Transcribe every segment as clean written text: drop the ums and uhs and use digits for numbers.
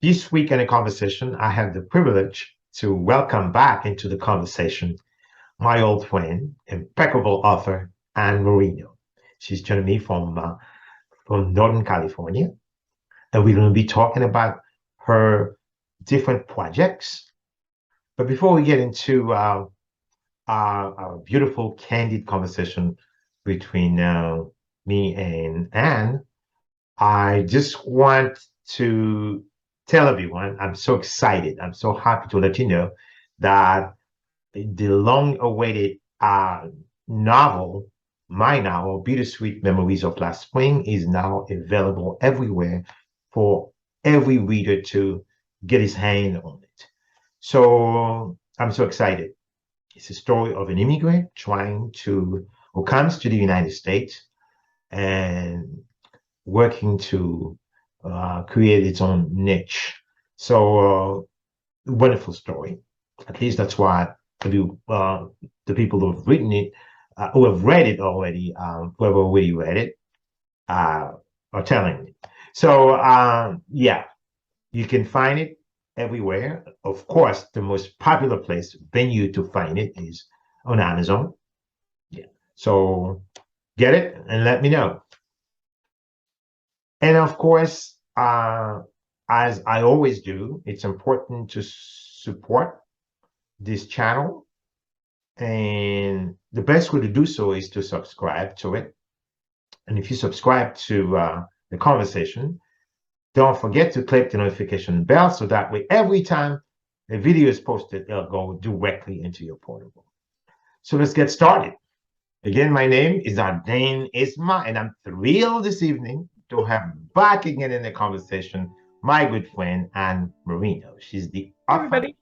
This week in a conversation, I have the privilege to welcome back into the conversation my old friend, impeccable author, Anne Merino. She's joining me from Northern California, and we're going to be talking about her different projects. But before we get into our beautiful, candid conversation between me and Anne, I just want to tell everyone I'm so excited. I'm so happy to let you know that the long awaited novel, my novel, Bittersweet Memories of Last Spring, is now available everywhere for every reader to get his hand on it. So I'm so excited. It's a story of an immigrant who comes to the United States and working to create its own niche. So, wonderful story. At least that's what the people who have written it, who have read it already, who have already read it, uh, are telling me. So, yeah, you can find it everywhere. Of course, the most popular venue to find it is on Amazon. Yeah. So, get it and let me know. And of course, as I always do, it's important to support this channel. And the best way to do so is to subscribe to it. And if you subscribe to the conversation, don't forget to click the notification bell so that way every time a video is posted, it'll go directly into your portable. So let's get started. Again, my name is Ardain Isma, and I'm thrilled this evening to have back again in the conversation my good friend Anne Merino. She's the author Everybody.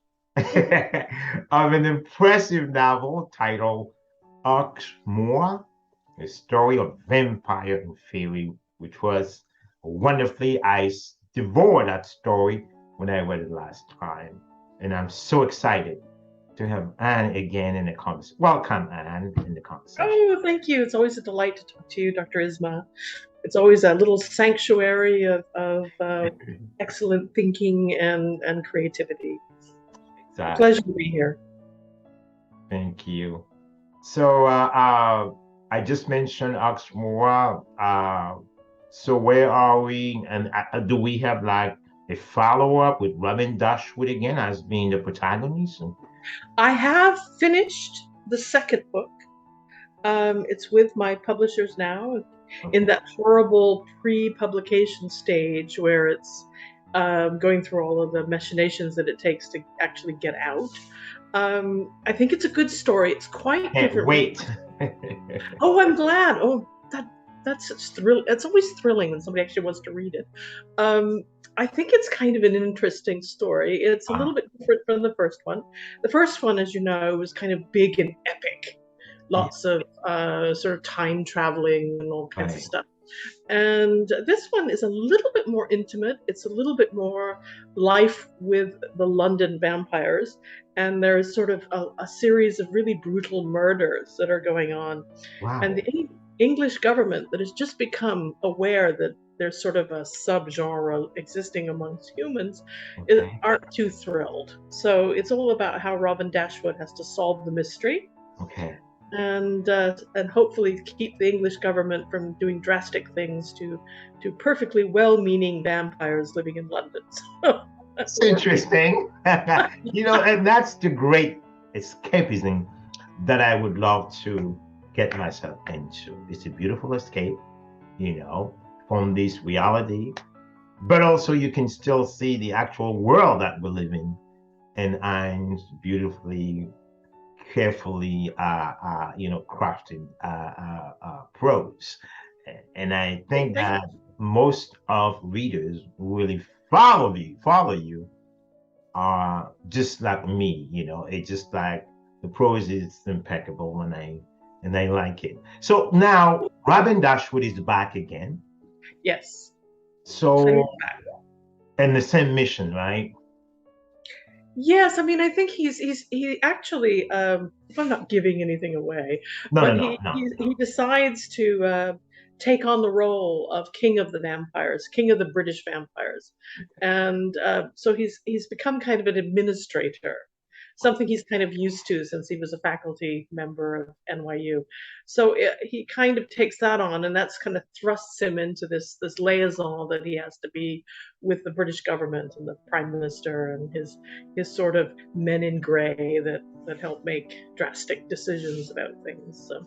of an impressive novel titled Oxmoor, a story of vampire and fairy, which was wonderfully. I devoured that story when I read it last time, and I'm so excited to have Anne again in the conversation. Welcome, Anne, in the conversation. Oh, thank you. It's always a delight to talk to you, Dr. Isma. It's always a little sanctuary of excellent thinking and creativity. A pleasure Exactly. to be here. Thank you. So I just mentioned Oxmoor. So where are we? And do we have like a follow-up with Robin Dashwood again as being the protagonist? I have finished the second book. It's with my publishers now in Okay. that horrible pre-publication stage where it's going through all of the machinations that it takes to actually get out. I think it's a good story. It's quite Can't different. wait. Oh, I'm glad. Oh, that's thrill. It's always thrilling when somebody actually wants to read it. Um, I think it's kind of an interesting story. It's a little Ah, bit different from the first one. The first one, as you know, was kind of big and epic, yeah, lots of sort of time traveling and all kinds of right. stuff. And this one is a little bit more intimate. It's a little bit more life with the London vampires. And there's sort of a series of really brutal murders that are going on. And Wow. the English government that has just become aware that there's sort of a subgenre existing amongst humans Okay. aren't too thrilled. So it's all about how Robin Dashwood has to solve the mystery Okay. and hopefully keep the English government from doing drastic things to perfectly well-meaning vampires living in London. So that's It's what we're reading. interesting. And that's the great escapism that I would love to get myself into. It's a beautiful escape, from this reality, but also you can still see the actual world that we live in. And Ein's beautifully, carefully, crafted prose. And I Oh, think thank that most of readers really follow you just like me, it's just like the prose is impeccable and I like it. So now you. Robin Dashwood is back again. Yes. So So and the same mission, right? yes, I mean, I think he actually, if I'm not giving anything away, No, no, but no, no, he decides take on the role of king of the vampires, king of the British vampires, and so he's become kind of an administrator, something he's kind of used to since he was a faculty member of NYU. So he kind of takes that on, and that's kind of thrusts him into this liaison that he has to be with the British government and the prime minister and his sort of men in gray that help make drastic decisions about things. So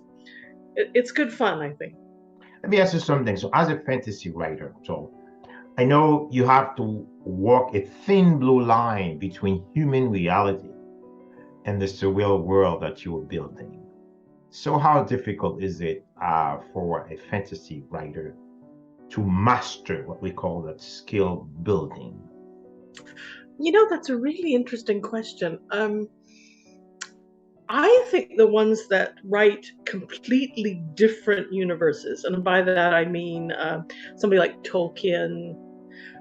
it's good fun, I think. Let me ask you something. So, as a fantasy writer, so I know you have to walk a thin blue line between human reality and the surreal world that you are building. So, how difficult is it for a fantasy writer to master what we call that skill building? That's a really interesting question. I think the ones that write completely different universes, and by that I mean somebody like Tolkien,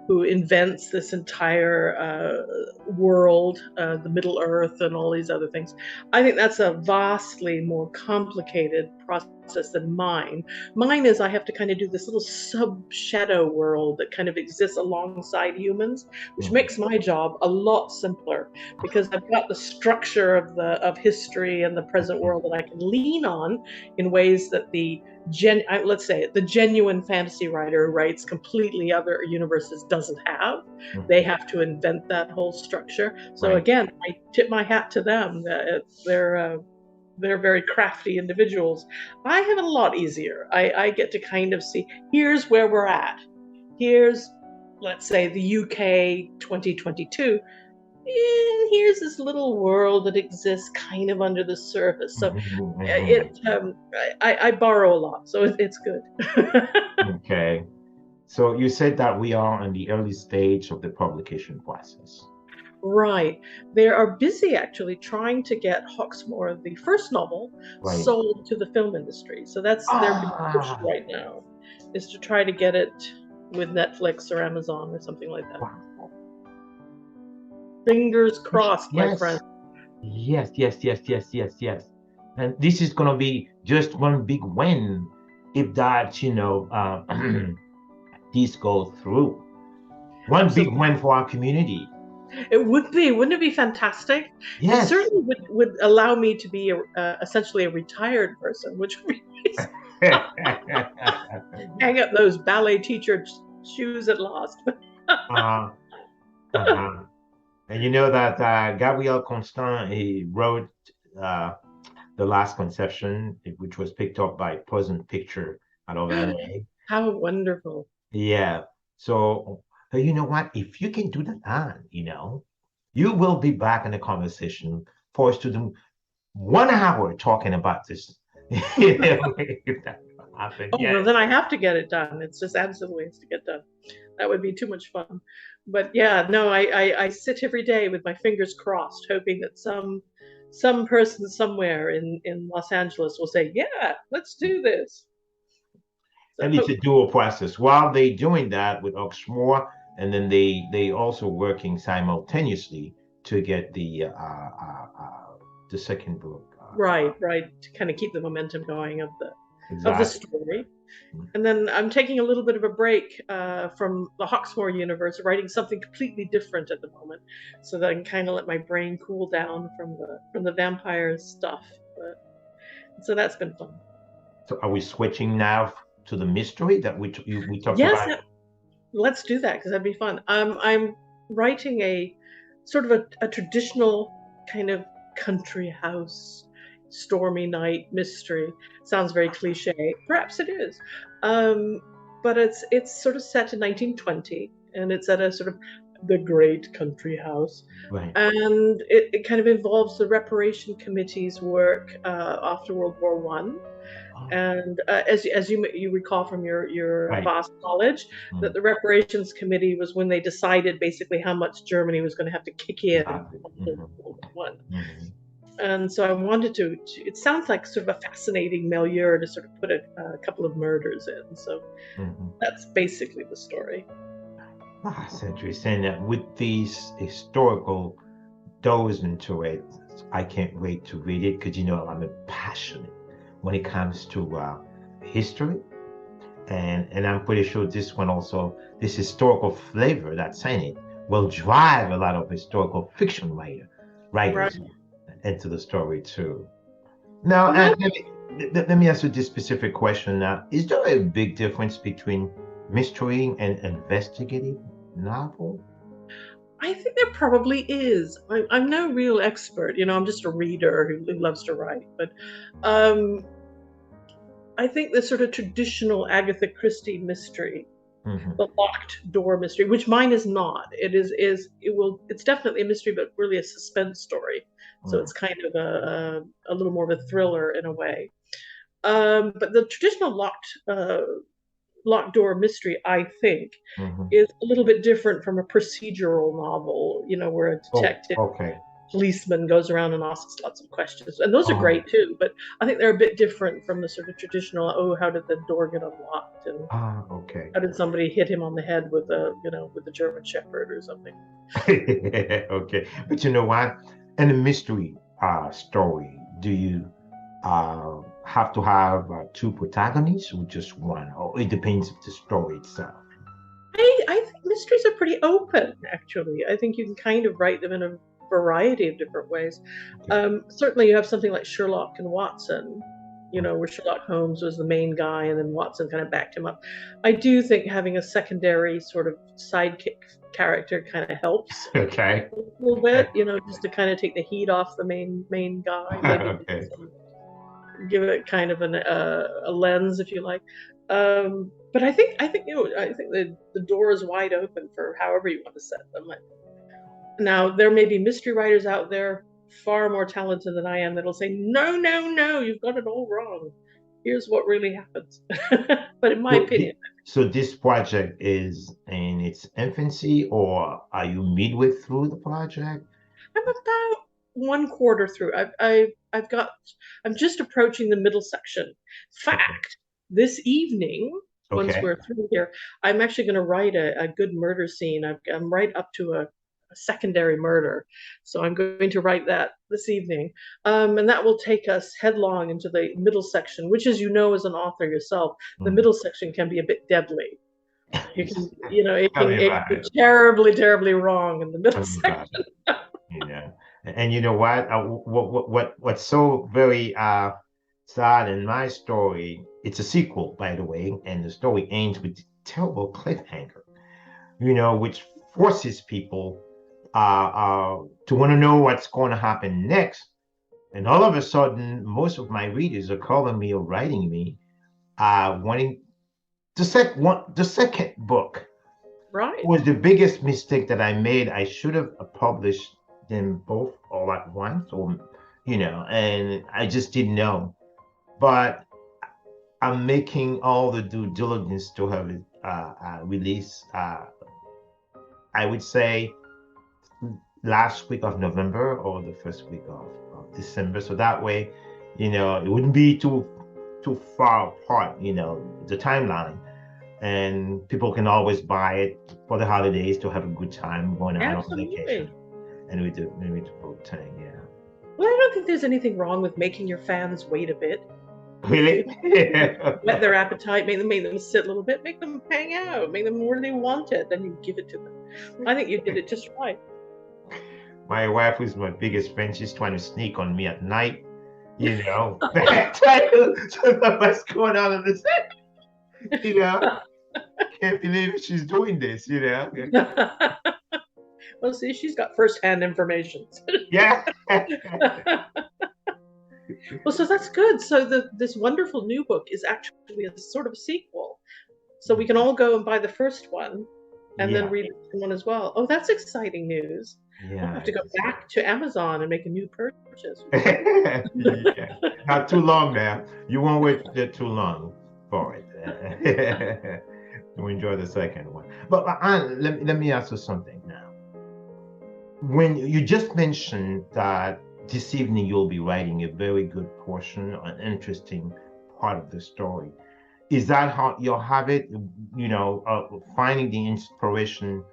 who invents this entire world, the Middle Earth, and all these other things. I think that's a vastly more complicated process than mine. Mine is I have to kind of do this little sub shadow world that kind of exists alongside humans, which makes my job a lot simpler because I've got the structure of history and the present world that I can lean on in ways that let's say the genuine fantasy writer who writes completely other universes doesn't have. They have to invent that whole structure. So again, I tip my hat to them. They're very crafty individuals. I have it a lot easier. I get to kind of see, here's where we're at. Here's, let's say, the UK 2022. Here's this little world that exists kind of under the surface. So I borrow a lot, so it's good. Okay. So you said that we are in the early stage of the publication process. Right. They are busy actually trying to get Hawksmoor, the first novel, sold to the film industry. So that's their big push right now, is to try to get it with Netflix or Amazon or something like that. Wow. Fingers crossed, my friend. Yes. And this is gonna be just one big win if that, this goes through. One big win for our community. It would be, wouldn't it be fantastic? Yes. It certainly would allow me to be essentially a retired person, which would be hang up those ballet teacher shoes at last. And you know that Gabriel Constant, he wrote The Last Conception, which was picked up by Present Picture out of LA. How wonderful. Yeah. So you know what? If you can do that, you will be back in the conversation for us to do 1 hour talking about this. If that happen. Well, then I have to get it done. It's just absolutely has to get done. That would be too much fun. But yeah, no, I sit every day with my fingers crossed, hoping that some person somewhere in Los Angeles will say, yeah, let's do this. And it's a dual process. While they're doing that with Hawksmoor, and then they also working simultaneously to get the second book. Right, to kind of keep the momentum going of the story. And then I'm taking a little bit of a break from the Hawksmoor universe, writing something completely different at the moment, so that I can kind of let my brain cool down from the vampire stuff. So that's been fun. So are we switching now to the mystery that we talked about? Yes, let's do that because that'd be fun. I'm writing a sort of a traditional kind of country house, stormy night mystery. Sounds very cliche. Perhaps it is. But it's sort of set in 1920, and it's at a sort of the great country house. Right. And it kind of involves the reparation committee's work after World War One. And as you recall from your vast knowledge, that the reparations committee was when they decided basically how much Germany was going to have to kick in after World War One. And so I wanted to, it sounds like sort of a fascinating milieu to sort of put a couple of murders in. So that's basically the story. That's interesting. With these historical dose into it, I can't wait to read it because, I'm passionate when it comes to history and I'm pretty sure this one also, this historical flavor that's in it will drive a lot of historical fiction Right. writers into the story too. Now, Yeah, and let me ask you this specific question now. Is there a big difference between mystery and investigative novel? I think there probably is. I'm no real expert, I'm just a reader who loves to write, but um, I think the sort of traditional Agatha Christie mystery, Hmm. the locked door mystery, which mine is not. It's definitely a mystery, but really a suspense story. So Hmm. it's kind of a little more of a thriller in a way. But the traditional locked door mystery, I think, Hmm. is a little bit different from a procedural novel, where a Oh, detective okay. policeman goes around and asks lots of questions. And those are Oh, great too, but I think they're a bit different from the sort of traditional, oh, how did the door get unlocked? And okay. how did somebody hit him on the head with a German Shepherd or something? Okay. But you know what? In a mystery story, do you have to have two protagonists or just one? Or it depends of the story itself. I think mysteries are pretty open, actually. I think you can kind of write them in a variety of different ways. Okay. Certainly, you have something like Sherlock and Watson, Mm. where Sherlock Holmes was the main guy and then Watson kind of backed him up. I do think having a secondary sort of sidekick character kind of helps Okay. a little bit, just to kind of take the heat off the main guy, maybe Okay. give it kind of a lens, if you like. But I think the door is wide open for however you want to set them. Now there may be mystery writers out there far more talented than I am that'll say, no, no, no, you've got it all wrong. Here's what really happens. But in my So, opinion, so this project is in its infancy, or are you midway through the project? I'm about one quarter through. I'm just approaching the middle section. Okay. Fact, this evening, once Okay. we're through here, I'm actually going to write a good murder scene. I'm right up to a secondary murder. So I'm going to write that this evening. And that will take us headlong into the middle section, which, as you know, as an author yourself, the Mm. middle section can be a bit deadly. You can, Tell me it about can it. go terribly, terribly wrong in the middle Tell me about section. it. And you know what? What's so very sad in my story? It's a sequel, by the way, and the story ends with a terrible cliffhanger. Which forces people to want to know what's going to happen next. And all of a sudden, most of my readers are calling me or writing me, wanting the second book Right. was the biggest mistake that I made. I should have published them both all at once, and I just didn't know. But I'm making all the due diligence to have it released. I would say last week of November or the first week of December. So that way, it wouldn't be too far apart, the timeline. And people can always buy it for the holidays to have a good time going out on vacation. Absolutely. And we do both thing, yeah. Well, I don't think there's anything wrong with making your fans wait a bit. Really? Whet their appetite, make them sit a little bit, make them hang out, make them really want it, then you give it to them. I think you did it just right. My wife, who's my biggest fan, she's trying to sneak on me at night, trying to know what's going on in the set, you know. Can't believe she's doing this. Well, see, she's got first-hand information. Yeah. Well, so that's good. So this wonderful new book is actually a sort of sequel. So we can all go and buy the first one and then Yeah. read the second one as well. Oh, that's exciting news. I'll Yeah. have to go back to Amazon and make a new purchase. Yeah. Not too long now. You won't wait too long for it to enjoy the second one. But Anne, let me ask you something now. When you just mentioned that this evening you'll be writing a very good portion, an interesting part of the story, is that how you'll have it, finding the inspiration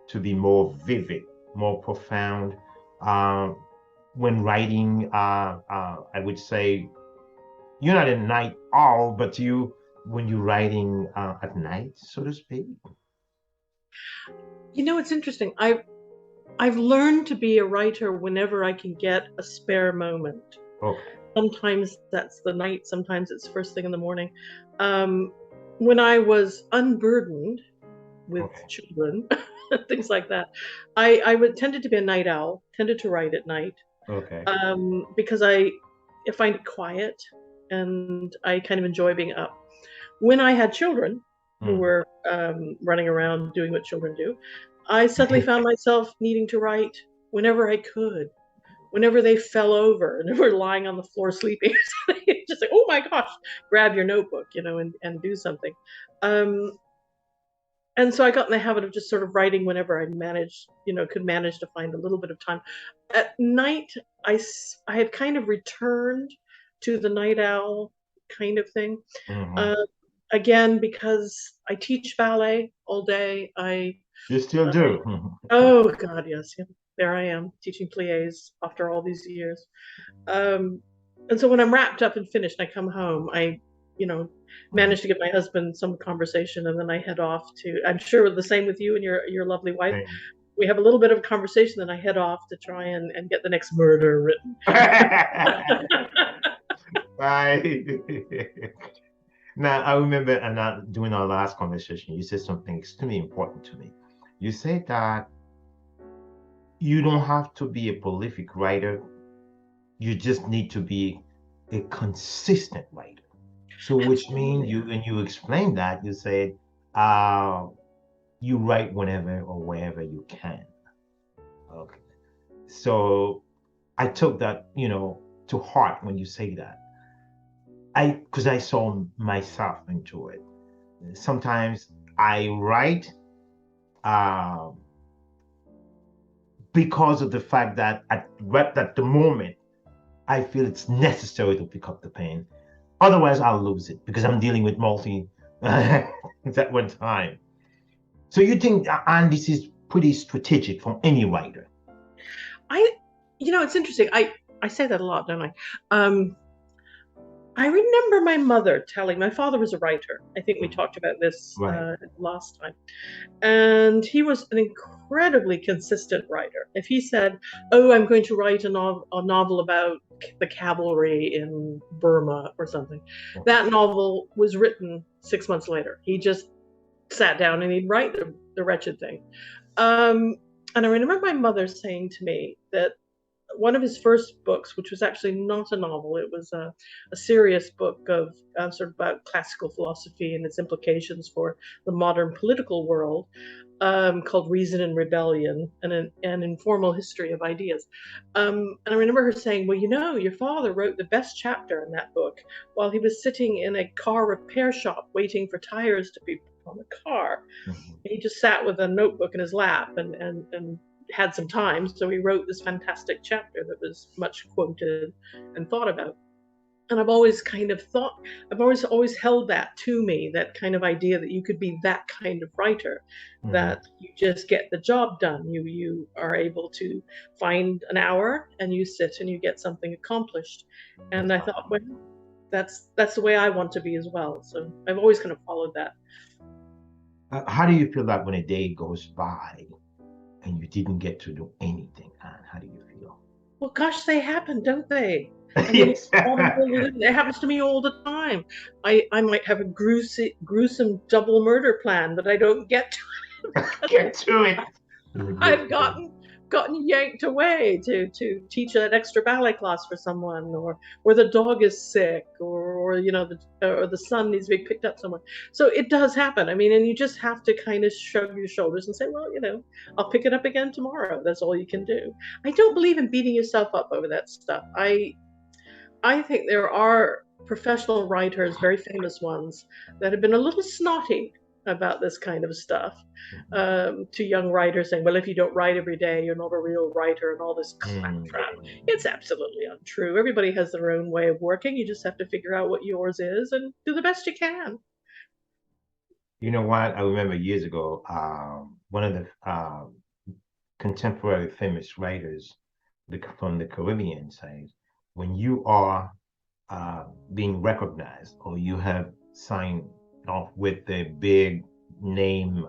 to be more vivid, more profound, uh, when writing, I would say you're not a night owl, but when you're writing at night, so to speak? It's interesting. I've learned to be a writer whenever I can get a spare moment. Okay. Sometimes that's the night, sometimes it's first thing in the morning. Um, when I was unburdened with Okay. children, things like that, I would tended to be a night owl, tended to write at night, Okay. because I find it quiet and I kind of enjoy being up. When I had children who Mm. were running around doing what children do, I suddenly found myself needing to write whenever I could, whenever they fell over and were lying on the floor sleeping. Just like, oh my gosh, grab your notebook, and do something. Um, and so I got in the habit of just sort of writing whenever I managed, could manage to find a little bit of time. At night, I had kind of returned to the night owl kind of thing. Hmm. Uh, Again, because I teach ballet all day. You still I do. Oh God, yes, yeah. There I am teaching pliés after all these years. Um, and so when I'm wrapped up and finished, I come home. I, you know, Mhm. manage to get my husband some conversation, and then I head off to. I'm sure the same with you and your lovely wife. Same. We have a little bit of conversation, then I head off to try and get the next murder written. Right. Now, I remember, and during our last conversation, you said something extremely important to me. You said that you don't have to be a prolific writer, you just need to be a consistent writer. So, which means Absolutely. you, when you explain that, you said, uh, you write whenever or wherever you can. Okay. So, I took that, to heart when you say that. Because I saw myself into it. Sometimes I write uh, because of the fact that at the moment I feel it's necessary to pick up the pen. Otherwise, I'll lose it because I'm dealing with multi at one time. So you think, and this is pretty strategic for any writer? I, it's interesting. I say that a lot, don't I? I remember my mother telling. My father was a writer. I think we talked about this Right. last time. And he was an incredibly consistent writer. If he said, "Oh, I'm going to write a novel about the cavalry in Burma or something," that novel was written 6 months later. He just sat down and he'd write the wretched thing. Um, and I remember my mother saying to me that one of his first books, which was actually not a novel, it was a serious book of sort of about classical philosophy and its implications for the modern political world, called Reason and Rebellion, and an informal history of ideas. And I remember her saying, well, your father wrote the best chapter in that book while he was sitting in a car repair shop waiting for tires to be put on the car. Mhm. He just sat with a notebook in his lap and had some time, so he wrote this fantastic chapter that was much quoted and thought about. And I've always held that to me, that kind of idea that you could be that kind of writer, Mhm. that you just get the job done. You are able to find an hour and you sit and you get something accomplished. And That's I thought, well, that's the way I want to be as well. So I've always kind of followed that. How do you feel like when a day goes by and you didn't get to do anything, Anne? How do you feel? Well, gosh, they happen, don't they? I mean, Yes. it happens to me all the time. I might have a gruesome double murder plan that I don't get to because Get to it. I've gotten yanked away to teach an extra ballet class for someone, or the dog is sick, or the son needs to be picked up somewhere. So it does happen. I mean, and you just have to kind of shrug your shoulders and say, well, I'll pick it up again tomorrow. That's all you can do. I don't believe in beating yourself up over that stuff. I think there are professional writers, very famous ones, that have been a little snotty about this kind of stuff, to young writers, saying, well, if you don't write every day, you're not a real writer, and all this Mm. claptrap. It's absolutely untrue. Everybody has their own way of working. You just have to figure out what yours is and do the best you can. You know what? I remember years ago, one of the contemporary famous writers from the Caribbean side, when you are being recognized or you have signed with a big name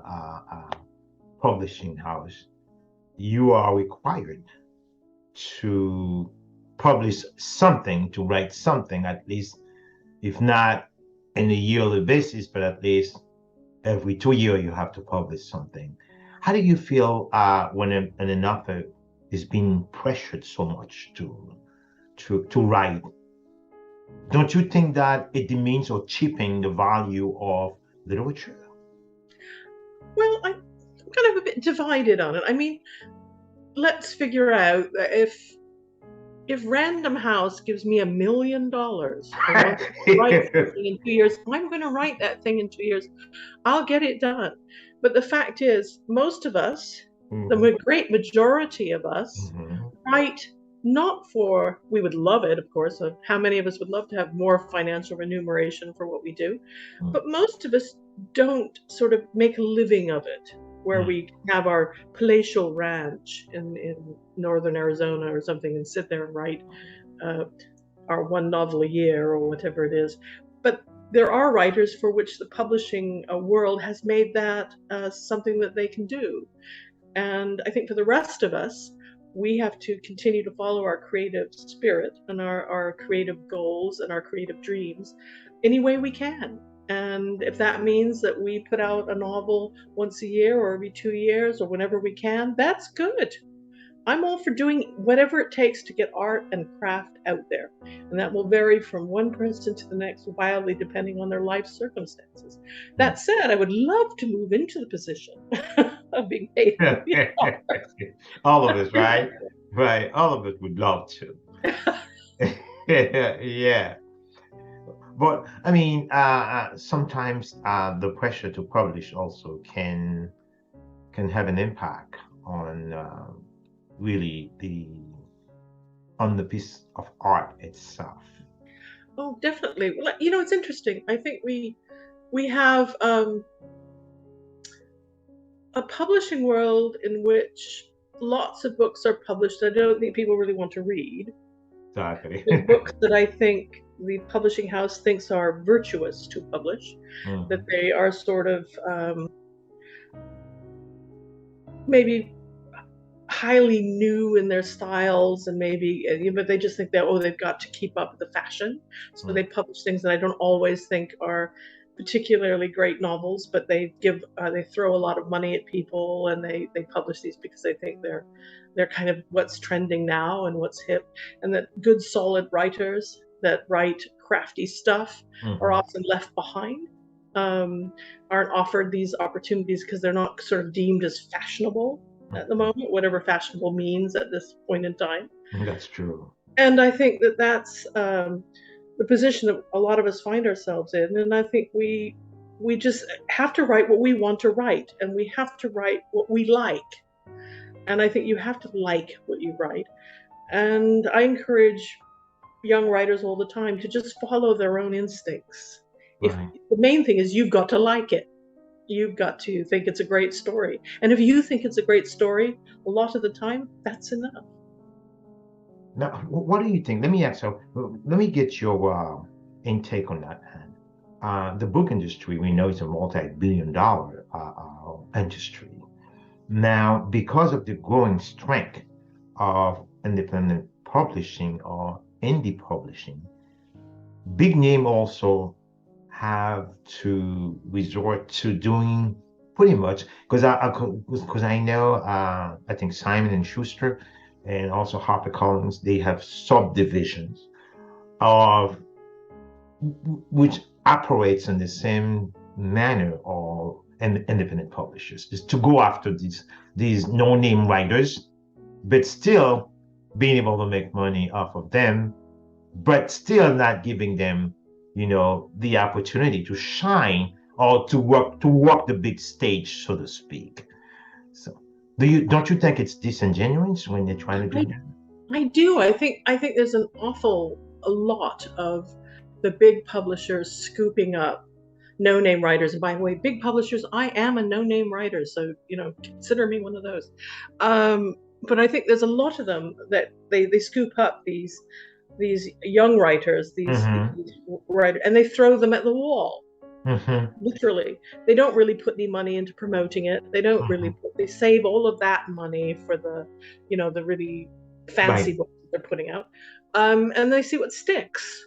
publishing house, you are required to publish something, to write something, at least, if not in a yearly basis, but at least every 2 years you have to publish something. How do you feel when an author is being pressured so much to write? Don't you think that it demeans or cheapens the value of literature? Well, I'm kind of a bit divided on it. I mean, let's figure out that if Random House gives me $1 million and wants to write something in 2 years, I'm going to write that thing in 2 years. I'll get it done. But the fact is, most of us, the great majority of us, write not for, we would love it, of course. How many of us would love to have more financial remuneration for what we do? But most of us don't sort of make a living of it, where we have our palatial ranch in northern Arizona or something and sit there and write our one novel a year or whatever it is. But there are writers for which the publishing world has made that something that they can do. And I think for the rest of us, we have to continue to follow our creative spirit and our creative goals and our creative dreams any way we can. And if that means that we put out a novel once a year or every 2 years or whenever we can, that's good. I'm all for doing whatever it takes to get art and craft out there. And that will vary from one person to the next wildly depending on their life circumstances. That said, I would love to move into the position of being paid. All of us, right? Right. All of us would love to. Yeah. But I mean, sometimes the pressure to publish also can have an impact on really on the piece of art itself. Oh, definitely. Well, you know, it's interesting. I think we have a publishing world in which lots of books are published that I don't think people really want to read. Exactly. The books that I think the publishing house thinks are virtuous to publish, that they are sort of maybe highly new in their styles and maybe, but they just think that, oh, they've got to keep up with the fashion. So they publish things that I don't always think are particularly great novels, but they throw a lot of money at people and they publish these because they think they're kind of what's trending now and what's hip, and that good solid writers that write crafty stuff are often left behind, aren't offered these opportunities because they're not sort of deemed as fashionable at the moment, whatever fashionable means at this point in time. That's true. And I think that that's the position that a lot of us find ourselves in. And I think we just have to write what we want to write, and we have to write what we like. And I think you have to like what you write. And I encourage young writers all the time to just follow their own instincts. Right. If the main thing is you've got to like it. You've got to think it's a great story. And if you think it's a great story, a lot of the time, that's enough. Now, what do you think? Let me ask you, let me get your intake on that, Anne. The book industry, we know, is a multi-billion-dollar industry. Now, because of the growing strength of independent publishing or indie publishing, big name also have to resort to doing pretty much, because I know I think Simon and Schuster and also HarperCollins, they have subdivisions of which operates in the same manner of independent publishers, is to go after these no-name writers, but still being able to make money off of them, but still not giving them, the opportunity to shine or to walk the big stage, so to speak. So, don't you think it's disingenuous when they're trying to do that? I do. I think there's a lot of the big publishers scooping up no-name writers. And by the way, big publishers, I am a no-name writer, so consider me one of those. But I think there's a lot of them that they scoop up these young writers, these writers, and they throw them at the wall. Mm-hmm. Literally. They don't really put any money into promoting it. They don't really Mm-hmm. they save all of that money for the, the really fancy Right. books that they're putting out. And they see what sticks.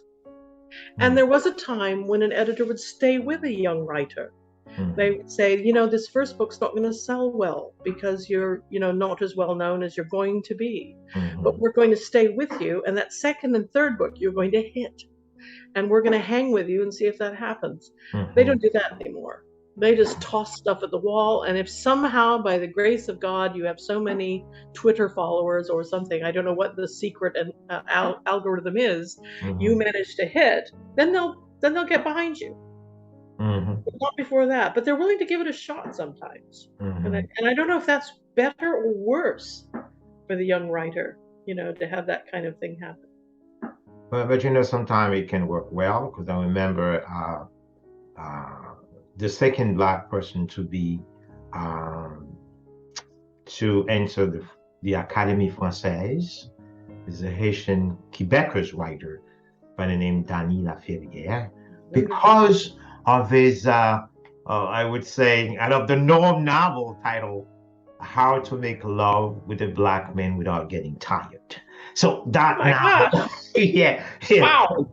And Mm-hmm. there was a time when an editor would stay with a young writer. They Mm-hmm. would say, this first book's not going to sell well because you're, not as well known as you're going to be. But Mm-hmm. we're going to stay with you. And that second and third book, you're going to hit. And we're going to hang with you and see if that happens. They Mm-hmm. don't do that anymore. They just toss stuff at the wall. And if somehow, by the grace of God, you have so many Twitter followers or something, I don't know what the secret and algorithm is, you Mm-hmm. manage to hit, then they'll get behind you. Mm-hmm. But not before that. But they're willing to give it a shot sometimes. And I, Mm-hmm. and I don't know if that's better or worse for the young writer, to have that kind of thing happen. But sometimes it can work well because I remember uh, the second Black person to be um, to enter the Académie Française is a Haitian Quebecois writer by the name Danny Laferrière Wonderful. because of his, I would say, out of the norm novel title, How to Make Love with a Black Man Without Getting Tired. So Oh that my novel, gosh. yeah, yeah, Wow.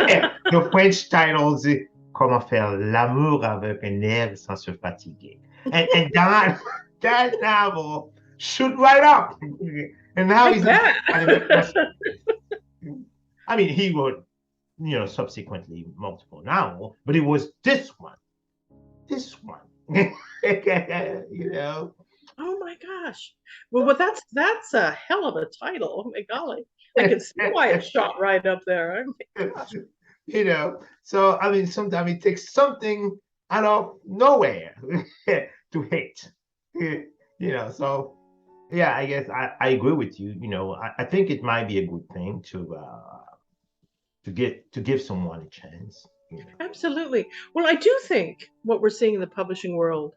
yeah. The French title is Comment faire l'amour avec un air sans se fatiguer. And that novel shoot right up. And now I he's in bet. Academy Française. I mean, he wrote, subsequently multiple novels, but it was this one, you know. Oh my gosh. Well, that's a hell of a title. Oh my golly. I can see why it shot right up there. Oh my gosh. So I mean, sometimes it takes something out of nowhere to hit, So yeah, I guess I agree with you. I think it might be a good thing to give someone a chance. Absolutely. Well, I do think what we're seeing in the publishing world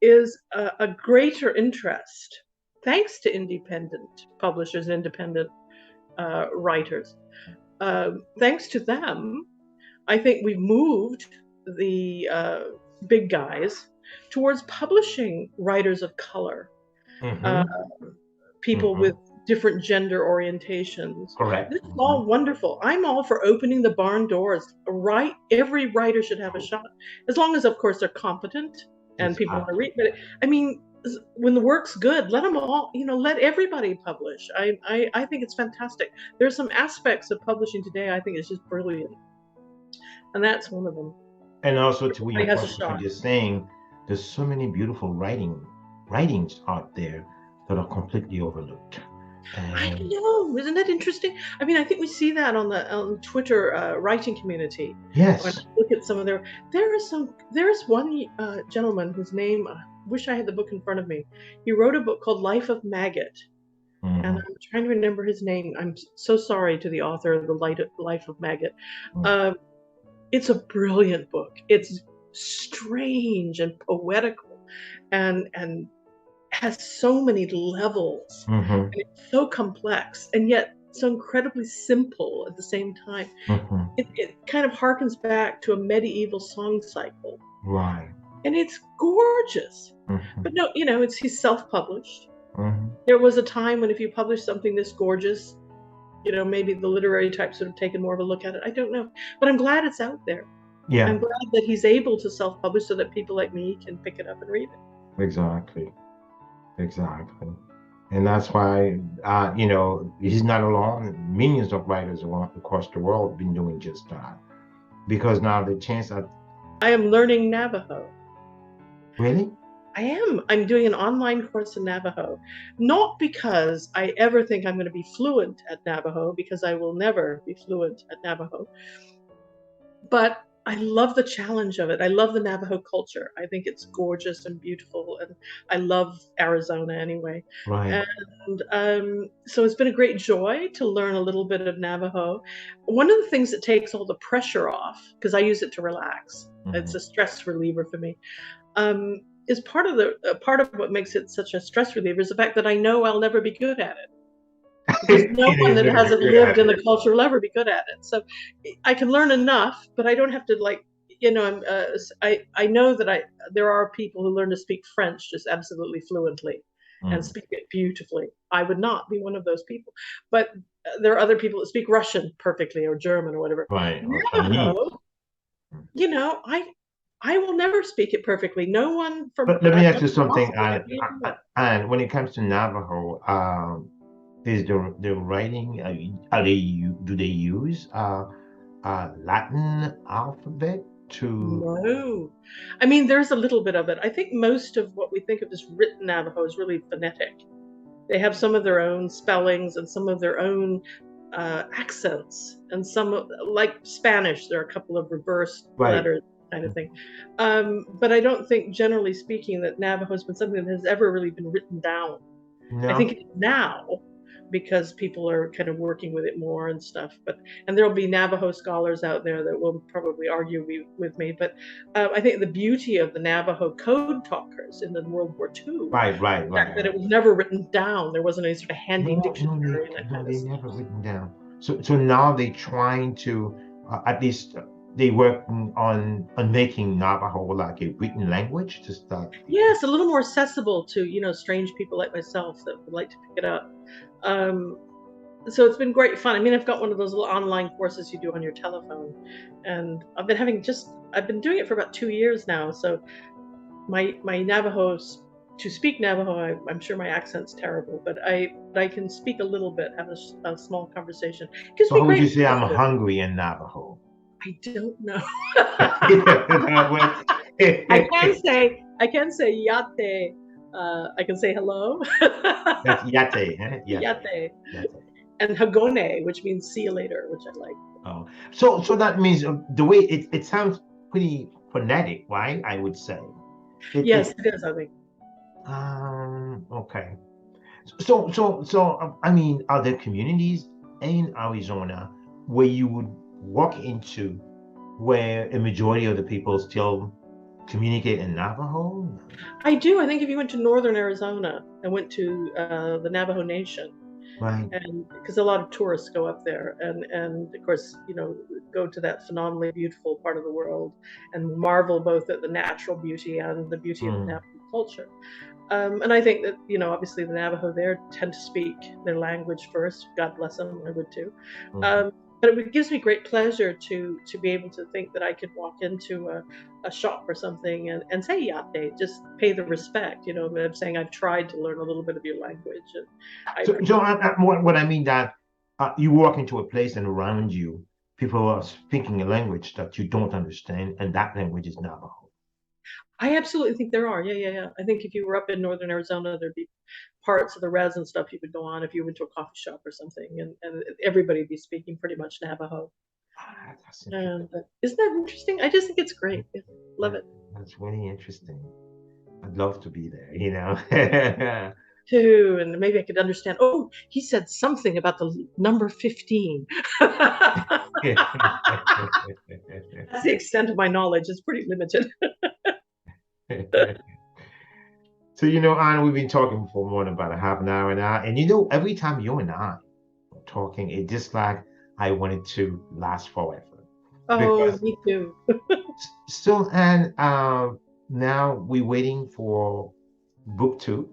is a greater interest, thanks to independent publishers, independent writers. Thanks to them, I think we've moved the big guys towards publishing writers of color, uh, Mm-hmm. people with Mm-hmm. different gender orientations. Correct. This is Mm-hmm. all wonderful. I'm all for opening the barn doors. Right, every writer should have a shot, as long as, of course, they're competent and people want to Exactly. read. But I mean, when the work's good, let them all. Let everybody publish. I think it's fantastic. There's some aspects of publishing today I think is just brilliant, and that's one of them. And also to Everybody has a reinforce what you're shot. just saying, there's so many beautiful writings out there that are completely overlooked. I And know, isn't that interesting? I mean, I think we see that on the Twitter writing community. When I yes. look at some of there is one gentleman whose name, I wish I had the book in front of me. He wrote a book called Life of Maggot, and Mm-hmm. I'm trying to remember his name. I'm so sorry to the author of the Life of Maggot. Mm-hmm. Um, it's a brilliant book. It's strange and poetical, and has so many levels, Mm-hmm. and it's so complex and yet so incredibly simple at the same time. Mm-hmm. It kind of harkens back to a medieval song cycle, Right. and it's gorgeous. Mm-hmm. But no, he's self-published. Mm-hmm. There was a time when if you published something this gorgeous, maybe the literary types would have taken more of a look at it. I don't know, but I'm glad it's out there. Yeah, I'm glad that he's able to self-publish so that people like me can pick it up and read it. exactly. Exactly. And that's why, he's not alone. Millions of writers across the world have been doing just that. Because now the chance that, I am learning Navajo. really? I am. I'm doing an online course in Navajo. Not because I ever think I'm going to be fluent at Navajo, because I will never be fluent at Navajo. But I love the challenge of it. I love the Navajo culture. I think it's gorgeous and beautiful. And I love Arizona anyway. Right. And so it's been a great joy to learn a little bit of Navajo. One of the things that takes all the pressure off, because I use it to relax, it's Mm-hmm. a stress reliever for me. Is part of what makes it such a stress reliever is the fact that I know I'll never be good at it, because no It one is that really hasn't good lived at in it. the culture will ever be good at it. So I can learn enough, but I don't have to I know that there are people who learn to speak French just absolutely fluently and Mm. speak it beautifully. I would not be one of those people, but there are other people that speak Russian perfectly or German or whatever. Right, or Chinese. Navajo, Mm. I will never speak it perfectly. No one from But let me ask no you one something, else will ever be able to do it. and when it comes to Navajo, is the writing, are do they use Latin alphabet to? No. I mean, there's a little bit of it. I think most of what we think of as written Navajo is really phonetic. They have some of their own spellings and some of their own accents, and like Spanish, there are a couple of reversed Right. letters kind of thing. But I don't think, generally speaking, that Navajo has been something that has ever really been written down. I No. think now, because people are kind of working with it more and stuff. And there'll be Navajo scholars out there that will probably argue with me. But I think the beauty of the Navajo code talkers in the World War II, Right, right, the right, fact that right. it was never written down, there wasn't any sort of handy No, no, dictionary and that no, kind of they stuff. never written down. So now they trying to, at least they working on making Navajo like a written language to start. Yes, a little more accessible to strange people like myself that would like to pick it up. Um, so it's been great fun. I mean, I've got one of those little online courses you do on your telephone, and I've been doing it for about 2 years now. So my Navajo's to speak Navajo, I'm sure my accent's terrible, but I can speak a little bit, have a small conversation. It gives So me how would you great say I'm pleasure. hungry in Navajo? I don't know. That was- I can say yate. I can say hello. That's yate, huh? Yate, Yate. yate. And hagone, which means see you later, which I like. Oh, so that means the way it sounds pretty phonetic, right? I would say Yes, it it is, I think. okay. So I mean, are there communities in Arizona where you would walk into where a majority of the people still communicate in Navajo? I do. I think if you went to northern Arizona and went to the Navajo Nation, Right. and because a lot of tourists go up there, and of course, go to that phenomenally beautiful part of the world and marvel both at the natural beauty and the beauty of the Mm, Navajo culture. And I think that, obviously the Navajo there tend to speak their language first. God bless them, I would too. mhm. Um, but it gives me great pleasure to be able to think that I could walk into a shop or something and say yate, just pay the respect, of saying I've tried to learn a little bit of your language and I So appreciate what I mean that you walk into a place and around you, people are speaking a language that you don't understand, and that language is Navajo. I absolutely think there are. Yeah, yeah, yeah. I think if you were up in northern Arizona, there'd be parts of the res and stuff you could go on if you went to a coffee shop or something, and everybody'd be speaking pretty much Navajo. That's interesting. And isn't that interesting? I just think it's great. I love That, it that's really interesting. I'd love to be there. too. And maybe I could understand. Oh, he said something about the number 15. That's the extent of my knowledge. It's pretty limited. So, Anna, we've been talking for more than about a half an hour now. And every time you and I are talking, it's just like I wanted to last forever. Oh, Because me too. still, and now we're waiting for book two.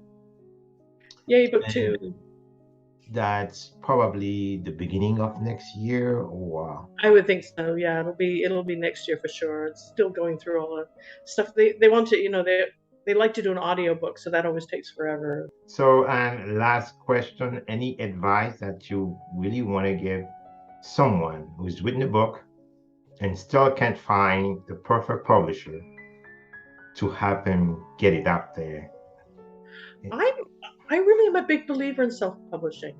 Yay, book And two. that's probably the beginning of next year or I would think so. Yeah, it'll be next year for sure. It's still going through all the stuff. They want to, they like to do an audiobook, so that always takes forever. so. And last question, any advice that you really want to give someone who's written a book and still can't find the perfect publisher to help him get it out there? I'm I really am a big believer in self-publishing.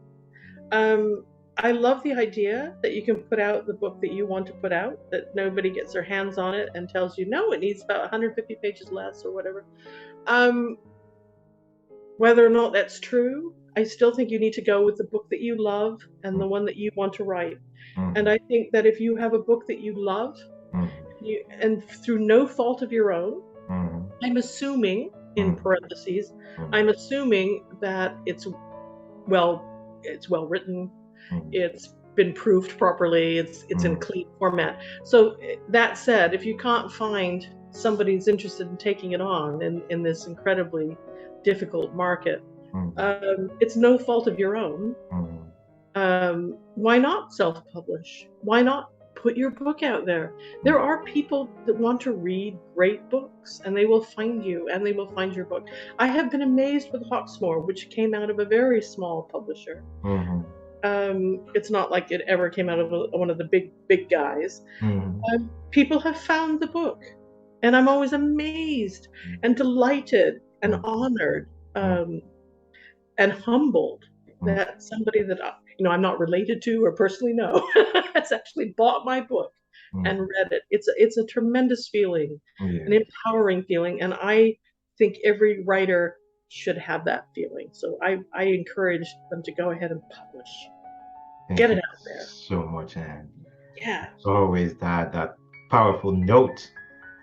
Um, I love the idea that you can put out the book that you want to put out, that nobody gets their hands on it and tells you, no, it needs about 150 pages less or whatever. Um, Whether or not that's true, I still think you need to go with the book that you love and the one that you want to write. And Mhm, I think that if you have a book that you love, mhm, and through no fault of your own, mhm, I'm assuming, in mhm, parentheses, mhm, I'm assuming that well, it's well written, mhm, it's been proofed properly. It's in clean format. So that said, if you can't find somebody who's interested in taking it on in this incredibly difficult market, it's no fault of your own. Why not self-publish? Why not put your book out there? There are people that want to read great books, and they will find you, and they will find your book. I have been amazed with Hawksmoor, which came out of a very small publisher. It's not like it ever came out of one of the big guys. People have found the book, and I'm always amazed and delighted and honored and humbled that somebody that I'm not related to or personally know has actually bought my book and read it. It's a tremendous feeling, an empowering feeling, and I think every writer should have that feeling. So I encourage them to go ahead and publish. Get it out there. So much, Anne. Yeah. It's always that powerful note.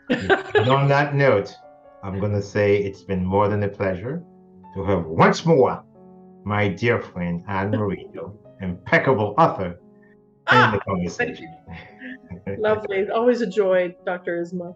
And on that note, I'm going to say it's been more than a pleasure to have once more my dear friend Anne Merino, impeccable author, in the conversation. Lovely. Always a joy, Dr. Isma.